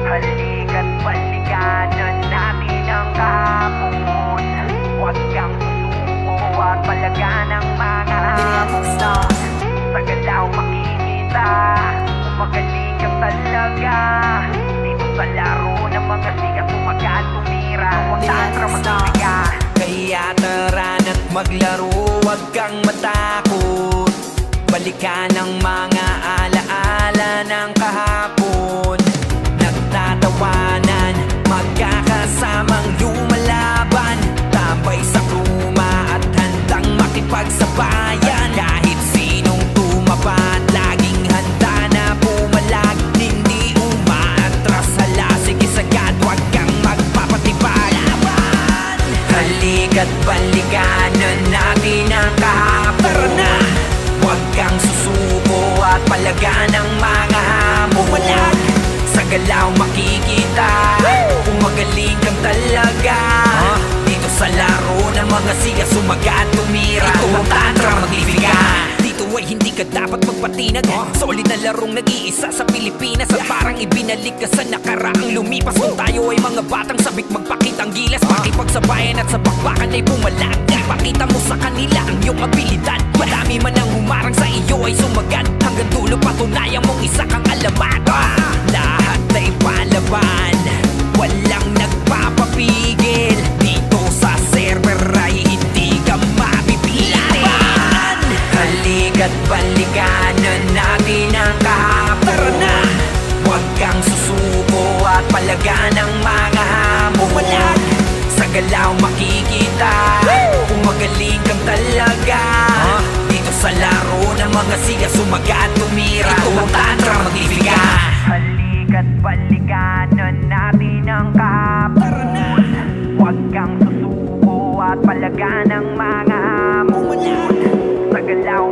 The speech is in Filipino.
Halika't balikan natin ang kahapon. Huwag kang susuko at palagan ang mga hamon. Sa galaw makikita kung magaling kang talaga. Dito sa laro ng mga sikat sumagat tumira. Huwag tantra magsiga. Kaya tara na't maglaro, huwag kang matakot. Balikan ang mga alaala ng kahapon. Nagtatawanan, magkakasamang lumalaban. Tambay sa kruma at handang makipagsabayan. Kahit sinong tumapat, laging handa na pumalag. Hindi umaatras, hala sige sagad, huwag kang magpapatibag. Halika't balikanan natin ang kahapon. Tara na! Huwag kang susuko at palagan ang mga hamon. Sa galaw makikita kung magaling kang talaga. Dito sa laro ng mga siga sumagat tumira. Ito ang tantra maglifiga. Dito ay hindi ka dapat magpatinag. Solid na larong nag-iisa sa Pilipinas. At parang ibinalik ka sa nakaraang lumipas. Kung tayo ay mga batang sabik magpakitang gilas. Pakipagsabayan at sa bakbakan ay pumalag. Ipakita mo sa kanila ang iyong abilidad. Madami man ang humarang sa iyo ay sumagat. Hanggang dulo patunayan mong isa kang alamat. Lahat ay palaban, walang nagpapapigil. Dito sa server ay hindi ka mapipilaban. Halika't balikanan natin ang kahapon. Tara na! Huwag kang susuko at palagan ang mga hamon. Sa galaw makikita kung magaling kang talaga. Dito sa laro ng mga siga sumagat tumira. Ito ang tantra maglifiga. Halika't balikanan natin ang kahapon. Huwag kang susuko at palagan ang mga hamon. Sa galaw